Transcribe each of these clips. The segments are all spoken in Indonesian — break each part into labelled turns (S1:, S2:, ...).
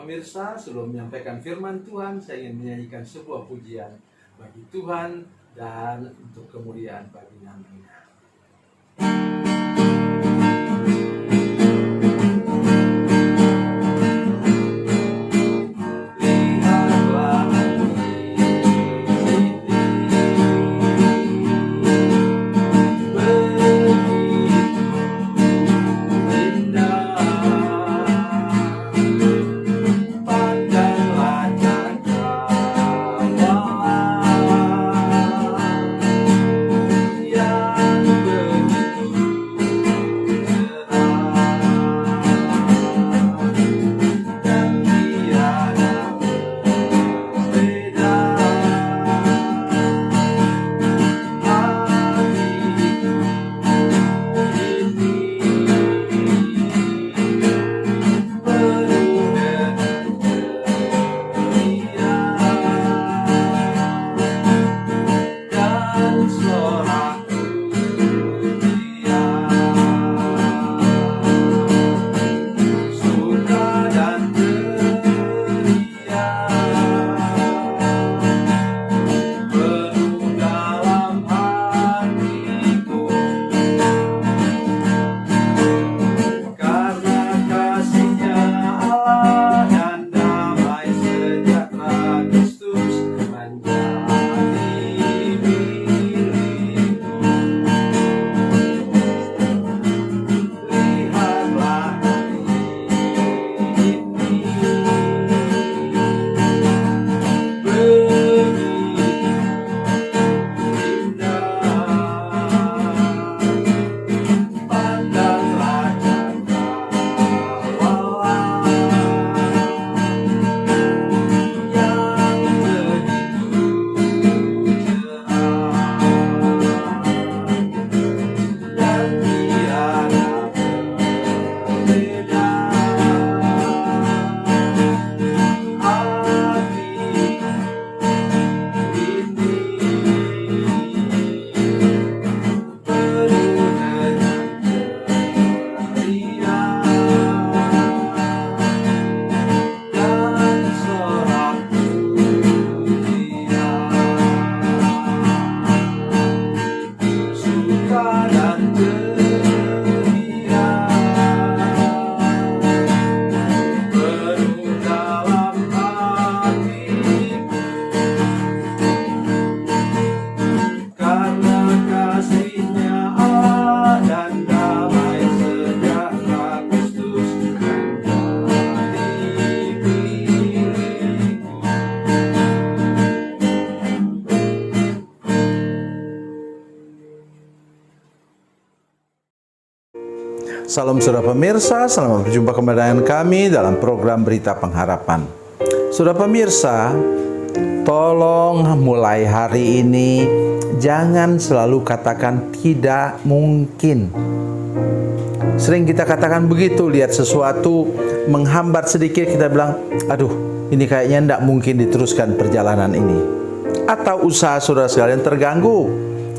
S1: pemirsa, sebelum menyampaikan firman Tuhan, saya ingin menyanyikan sebuah pujian bagi Tuhan dan untuk kemuliaan bagi nama-Nya.
S2: Salam saudara pemirsa, selamat berjumpa kembali dengan kami dalam program Berita Pengharapan. Saudara pemirsa, tolong mulai hari ini jangan selalu katakan tidak mungkin. Sering kita katakan begitu, lihat sesuatu menghambat sedikit kita bilang, aduh ini kayaknya tidak mungkin diteruskan perjalanan ini. Atau usaha saudara sekalian terganggu,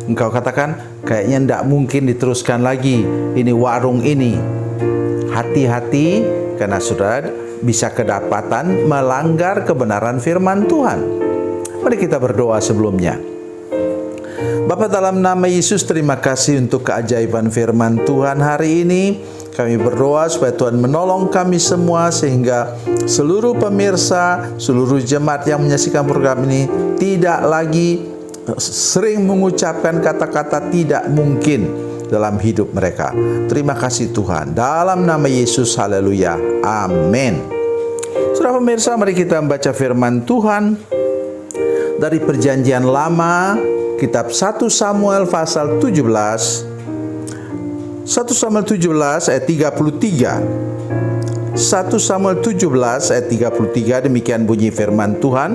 S2: engkau katakan kayaknya tidak mungkin diteruskan lagi ini warung ini. Hati-hati karena saudara bisa kedapatan melanggar kebenaran firman Tuhan. Mari kita berdoa sebelumnya. Bapa, dalam nama Yesus, terima kasih untuk keajaiban firman Tuhan hari ini. Kami berdoa supaya Tuhan menolong kami semua sehingga seluruh pemirsa, seluruh jemaat yang menyaksikan program ini tidak lagi sering mengucapkan kata-kata tidak mungkin dalam hidup mereka. Terima kasih Tuhan. Dalam nama Yesus, haleluya. Amin. Saudara pemirsa, mari kita membaca firman Tuhan dari Perjanjian Lama, kitab 1 Samuel pasal 17. 1 Samuel 17 ayat 33. 1 Samuel 17 ayat 33, demikian bunyi firman Tuhan.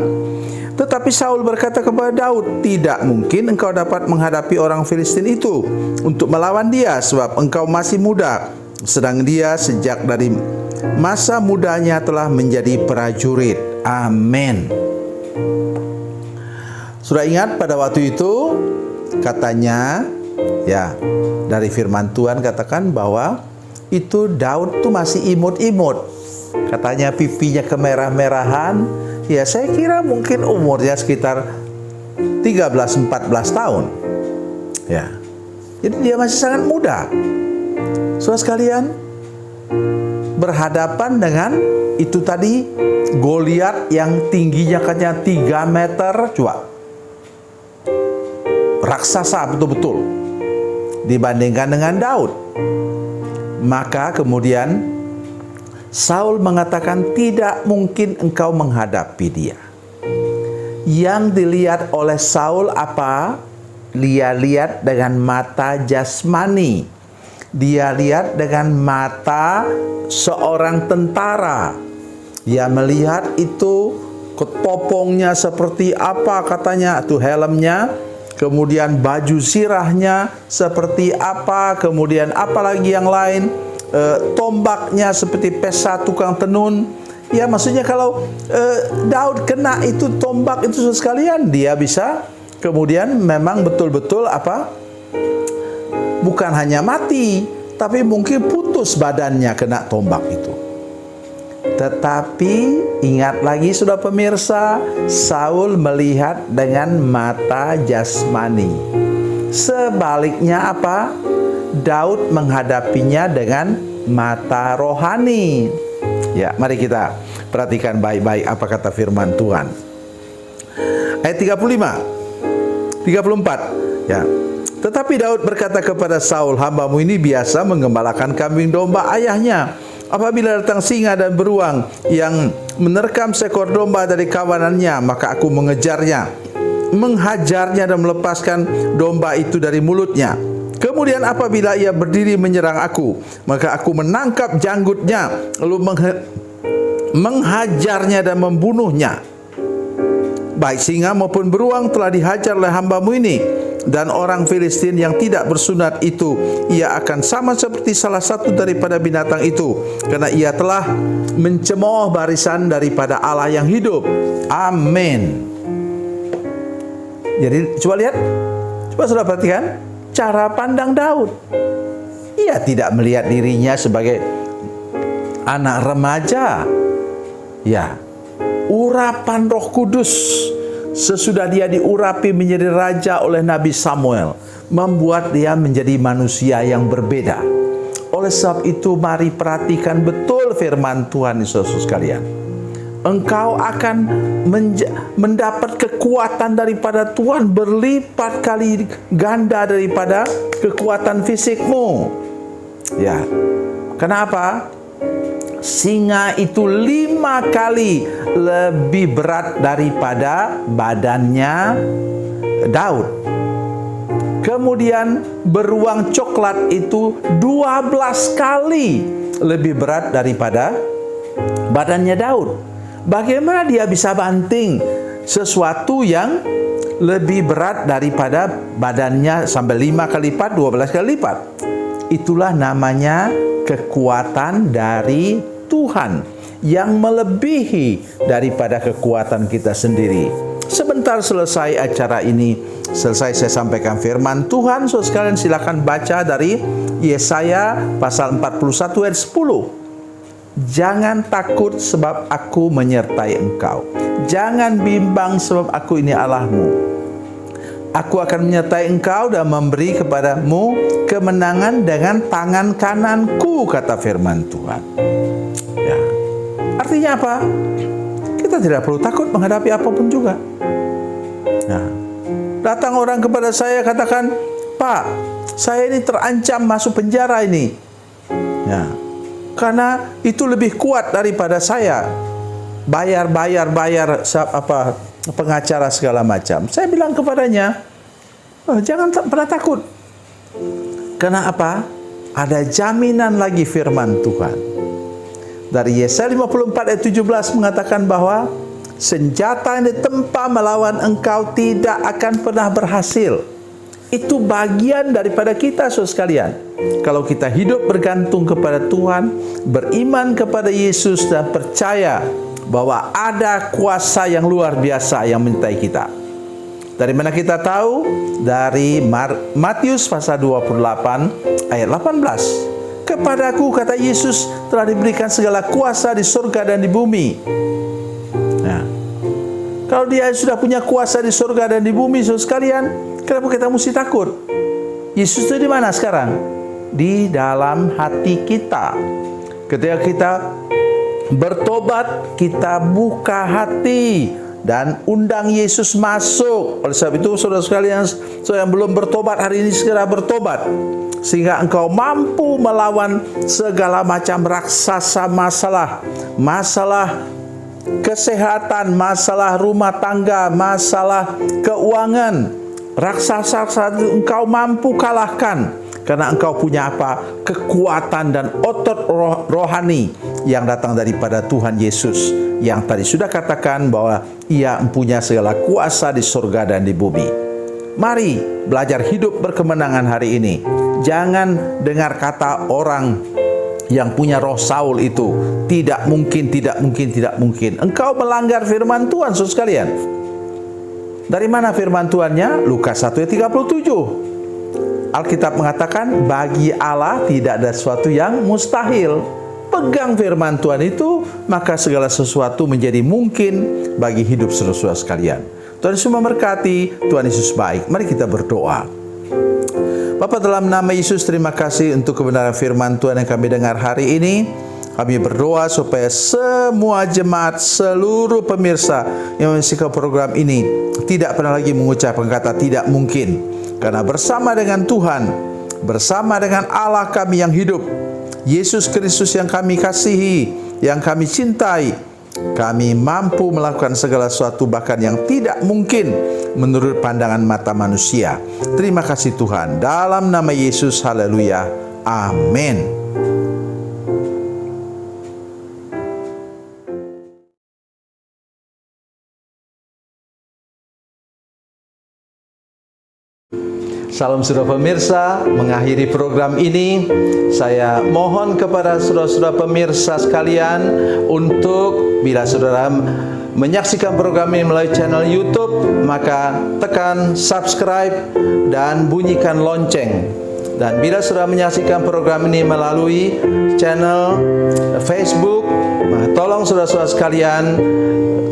S2: Tetapi Saul berkata kepada Daud, tidak mungkin engkau dapat menghadapi orang Filistin itu untuk melawan dia, sebab engkau masih muda, sedang dia sejak dari masa mudanya telah menjadi prajurit. Amin. Sudah ingat pada waktu itu katanya, ya, dari firman Tuhan katakan bahwa itu Daud tuh masih imut-imut. Katanya pipinya kemerah-merahan. Ya, saya kira mungkin umurnya sekitar 13-14 tahun. Ya. Jadi dia masih sangat muda. Saudara sekalian, berhadapan dengan itu tadi Goliat yang tingginya katanya 3 meter, coba. Raksasa betul-betul dibandingkan dengan Daud. Maka kemudian Saul mengatakan, tidak mungkin engkau menghadapi dia. Yang dilihat oleh Saul apa? Dia lihat dengan mata jasmani. Dia lihat dengan mata seorang tentara. Dia melihat itu ketopongnya seperti apa katanya, itu helmnya. Kemudian baju sirahnya seperti apa. Kemudian apalagi yang lain. Tombaknya seperti pesa tukang tenun. Ya, maksudnya kalau Daud kena itu tombak itu sekalian, dia bisa kemudian memang betul-betul apa? Bukan hanya mati, tapi mungkin putus badannya kena tombak itu. Tetapi ingat lagi sudah pemirsa, Saul melihat dengan mata jasmani. Sebaliknya apa? Daud menghadapinya dengan mata rohani. Ya, mari kita perhatikan baik-baik apa kata firman Tuhan. Ayat 34. Ya. Tetapi Daud berkata kepada Saul, hambamu ini biasa menggembalakan kambing domba ayahnya. Apabila datang singa dan beruang yang menerkam seekor domba dari kawanannya, maka aku mengejarnya, menghajarnya dan melepaskan domba itu dari mulutnya. Kemudian apabila ia berdiri menyerang aku, maka aku menangkap janggutnya, lalu menghajarnya dan membunuhnya. Baik singa maupun beruang telah dihajar oleh hambamu ini, dan orang Filistin yang tidak bersunat itu, ia akan sama seperti salah satu daripada binatang itu, karena ia telah mencemooh barisan daripada Allah yang hidup. Amin. Jadi coba lihat, coba saudara perhatikan cara pandang Daud. Ia tidak melihat dirinya sebagai anak remaja. Ya, urapan Roh Kudus sesudah dia diurapi menjadi raja oleh Nabi Samuel membuat dia menjadi manusia yang berbeda. Oleh sebab itu mari perhatikan betul firman Tuhan, Yesus sekalian. Engkau akan mendapat kekuatan daripada Tuhan berlipat kali ganda daripada kekuatan fisikmu. Ya, kenapa? Singa itu 5 kali lebih berat daripada badannya Daud. Kemudian beruang coklat itu 12 kali lebih berat daripada badannya Daud. Bagaimana dia bisa banting sesuatu yang lebih berat daripada badannya sampai 5 kali lipat, 12 kali lipat? Itulah namanya kekuatan dari Tuhan yang melebihi daripada kekuatan kita sendiri. Sebentar selesai acara ini, selesai saya sampaikan firman Tuhan, saudara sekalian silakan baca dari Yesaya pasal 41 ayat 10. Jangan takut sebab aku menyertai engkau. Jangan bimbang sebab aku ini Allahmu. Aku akan menyertai engkau dan memberi kepadamu kemenangan dengan tangan kananku, kata firman Tuhan. Ya. Artinya apa? Kita tidak perlu takut menghadapi apapun juga. Nah, datang orang kepada saya katakan, Pak, saya ini terancam masuk penjara ini. Ya. Karena itu lebih kuat daripada saya. Bayar pengacara segala macam. Saya bilang kepadanya, jangan pernah takut. Karena apa? Ada jaminan lagi firman Tuhan. Dari Yesaya 54 ayat 17 mengatakan bahwa senjata yang ditempa melawan engkau tidak akan pernah berhasil. Itu bagian daripada kita, saudara sekalian. Kalau kita hidup bergantung kepada Tuhan, beriman kepada Yesus dan percaya bahwa ada kuasa yang luar biasa yang menyertai kita. Dari mana kita tahu? Dari Matius pasal 28 ayat 18. Kepadaku, kata Yesus, telah diberikan segala kuasa di surga dan di bumi. Nah, kalau dia sudah punya kuasa di surga dan di bumi, saudara sekalian, kenapa kita mesti takut? Yesus itu di mana sekarang? Di dalam hati kita. Ketika kita bertobat, kita buka hati dan undang Yesus masuk. Oleh sebab itu, saudara sekalian, saudara yang belum bertobat hari ini segera bertobat, sehingga engkau mampu melawan segala macam raksasa masalah kesehatan, masalah rumah tangga, masalah keuangan. Raksasa engkau mampu kalahkan, karena engkau punya apa? Kekuatan dan otot rohani yang datang daripada Tuhan Yesus, yang tadi sudah katakan bahwa Ia mempunyai segala kuasa di surga dan di bumi. Mari belajar hidup berkemenangan hari ini. Jangan dengar kata orang yang punya roh Saul itu, tidak mungkin, tidak mungkin, tidak mungkin. Engkau melanggar firman Tuhan, saudara sekalian. Dari mana firman Tuhannya? Lukas 1 ayat 37. Alkitab mengatakan, bagi Allah tidak ada sesuatu yang mustahil. Pegang firman Tuhan itu, maka segala sesuatu menjadi mungkin bagi hidup saudara sekalian. Tuhan Yesus memberkati, Tuhan Yesus baik. Mari kita berdoa. Bapa, dalam nama Yesus, terima kasih untuk kebenaran firman Tuhan yang kami dengar hari ini. Kami berdoa supaya semua jemaat, seluruh pemirsa yang menyaksikan program ini tidak pernah lagi mengucapkan kata tidak mungkin. Karena bersama dengan Tuhan, bersama dengan Allah kami yang hidup, Yesus Kristus yang kami kasihi, yang kami cintai, kami mampu melakukan segala sesuatu bahkan yang tidak mungkin menurut pandangan mata manusia. Terima kasih Tuhan. Dalam nama Yesus, haleluya. Amin. Salam saudara pemirsa, mengakhiri program ini, saya mohon kepada saudara-saudara pemirsa sekalian untuk bila saudara menyaksikan program ini melalui channel YouTube, maka tekan subscribe dan bunyikan lonceng. Dan bila saudara menyaksikan program ini melalui channel Facebook, maka tolong saudara-saudara sekalian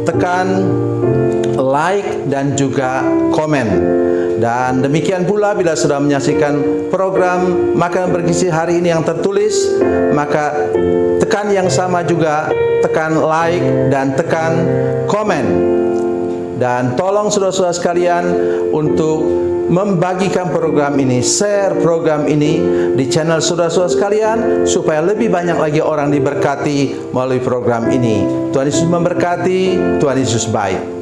S2: tekan like dan juga komen. Dan demikian pula bila sudah menyaksikan program Makanan Bergizi hari ini yang tertulis, maka tekan yang sama juga, tekan like dan tekan komen. Dan tolong saudara-saudara sekalian untuk membagikan program ini, share program ini di channel saudara-saudara sekalian, supaya lebih banyak lagi orang diberkati melalui program ini. Tuhan Yesus memberkati, Tuhan Yesus baik.